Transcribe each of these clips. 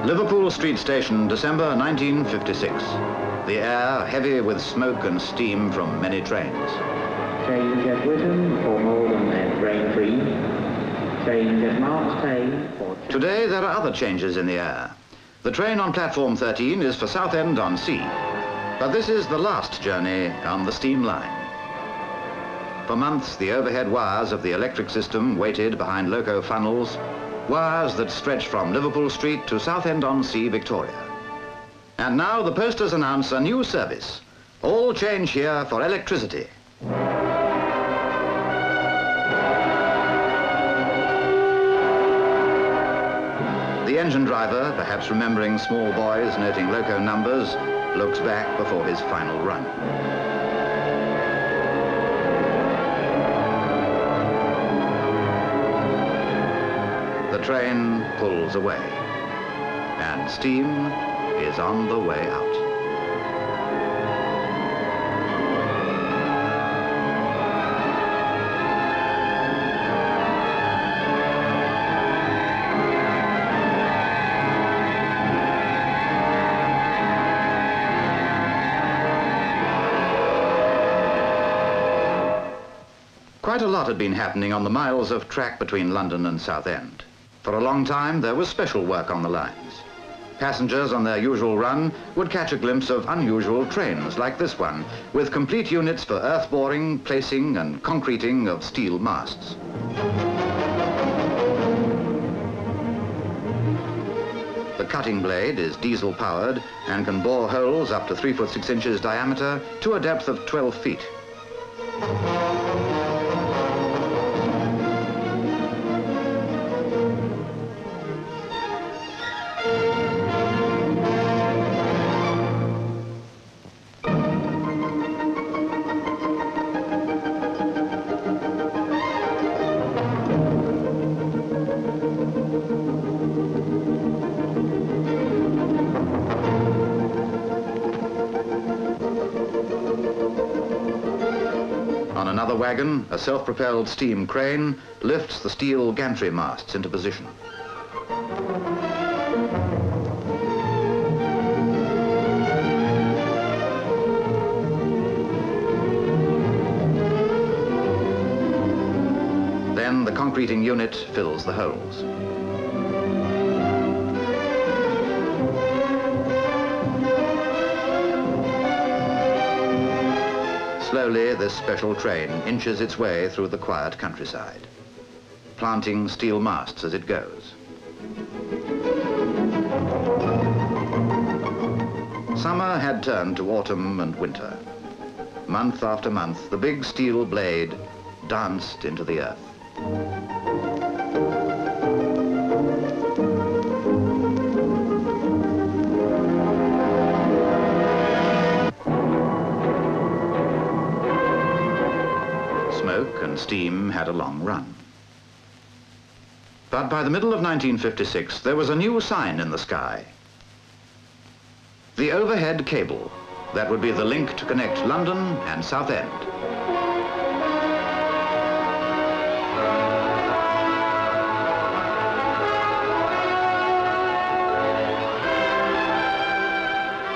Liverpool Street Station, December 1956. The air heavy with smoke and steam from many trains. Change at Witten for Malden and Braintree. Change at Marks for... Today there are other changes in the air. The train on platform 13 is for Southend on Sea. But this is the last journey on the steam line. For months, the overhead wires of the electric system waited behind loco funnels, wires that stretch from Liverpool Street to Southend-on-Sea, Victoria. And now the posters announce a new service. All change here for electricity. The engine driver, perhaps remembering small boys noting loco numbers, looks back before his final run. The train pulls away, and steam is on the way out. Quite a lot had been happening on the miles of track between London and Southend. For a long time, there was special work on the lines. Passengers on their usual run would catch a glimpse of unusual trains like this one, with complete units for earth boring, placing and concreting of steel masts. The cutting blade is diesel powered and can bore holes up to 3 foot 6 inches diameter to a depth of 12 feet. On another wagon, a self-propelled steam crane lifts the steel gantry masts into position. Then the concreting unit fills the holes. Slowly, this special train inches its way through the quiet countryside, planting steel masts as it goes. Summer had turned to autumn and winter. Month after month, the big steel blade danced into the earth. Smoke and steam had a long run. But by the middle of 1956, there was a new sign in the sky. The overhead cable that would be the link to connect London and Southend.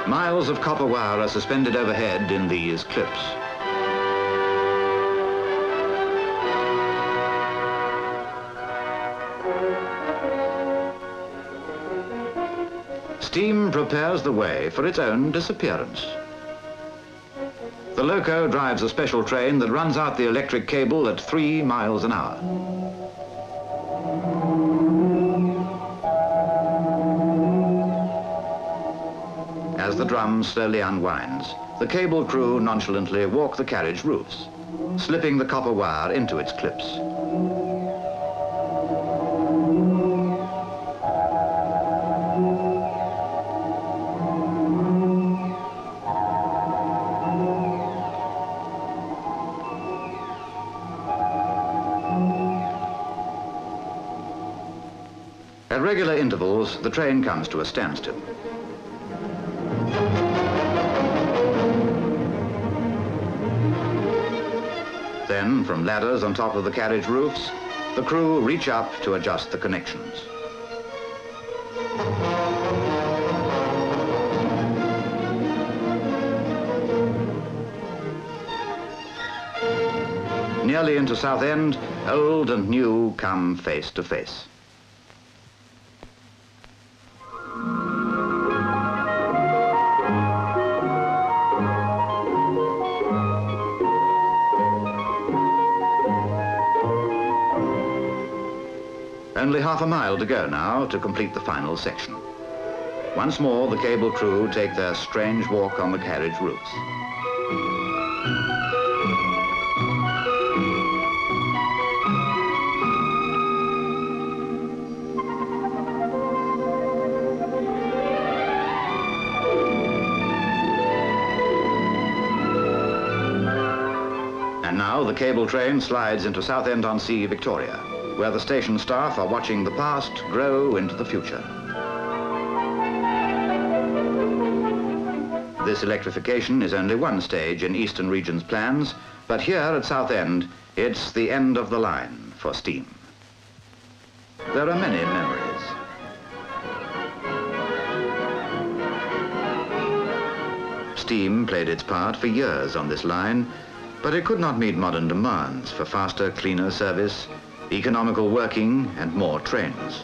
Miles of copper wire are suspended overhead in these clips. Steam prepares the way for its own disappearance. The loco drives a special train that runs out the electric cable at 3 miles an hour. As the drum slowly unwinds, the cable crew nonchalantly walk the carriage roofs, slipping the copper wire into its clips. At regular intervals, the train comes to a standstill. Then, from ladders on top of the carriage roofs, the crew reach up to adjust the connections. nearly into Southend, old and new come face to face. Only half a mile to go now to complete the final section. Once more, the cable crew take their strange walk on the carriage routes. And now the cable train slides into Southend-on-Sea, Victoria, where the station staff are watching the past grow into the future. This electrification is only one stage in Eastern Region's plans, but here at Southend, it's the end of the line for steam. There are many memories. Steam played its part for years on this line, but it could not meet modern demands for faster, cleaner service, economical working, and more trains.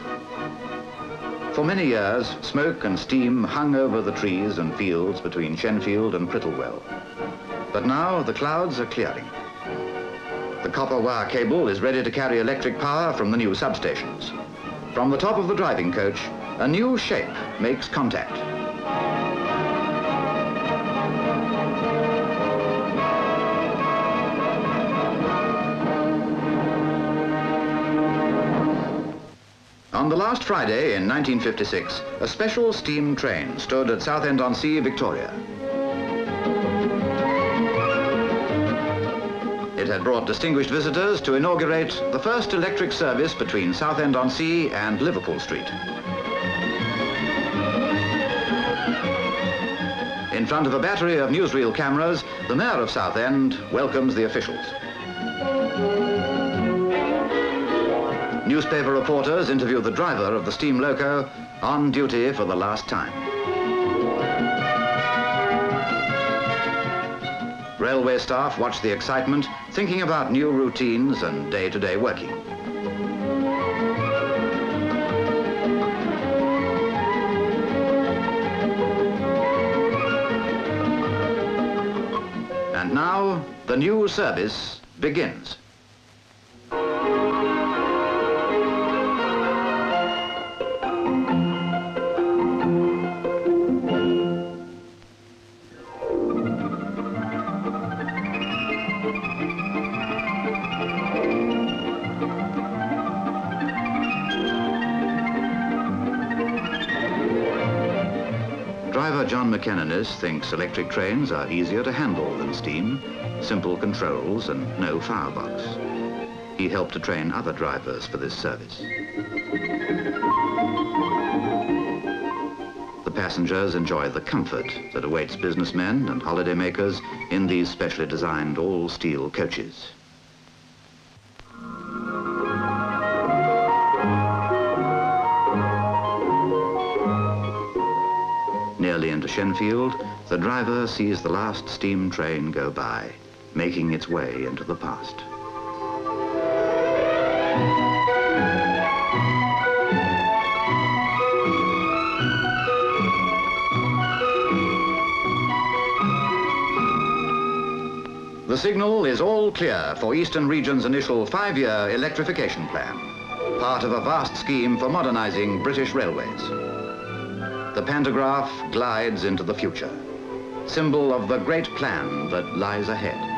For many years, smoke and steam hung over the trees and fields between Shenfield and Prittlewell. But now the clouds are clearing. The copper wire cable is ready to carry electric power from the new substations. From the top of the driving coach, a new shape makes contact. On the last Friday in 1956, a special steam train stood at Southend-on-Sea, Victoria. It had brought distinguished visitors to inaugurate the first electric service between Southend-on-Sea and Liverpool Street. In front of a battery of newsreel cameras, the Mayor of Southend welcomes the officials. Newspaper reporters interview the driver of the steam loco on duty for the last time. Railway staff watch the excitement, thinking about new routines and day-to-day working. And now, the new service begins. Driver John McKennanis thinks electric trains are easier to handle than steam, simple controls and no firebox. He helped to train other drivers for this service. The passengers enjoy the comfort that awaits businessmen and holidaymakers in these specially designed all-steel coaches. Nearly into Shenfield, the driver sees the last steam train go by, making its way into the past. The signal is all clear for Eastern Region's initial 5-year electrification plan, part of a vast scheme for modernizing British railways. The pantograph glides into the future, symbol of the great plan that lies ahead.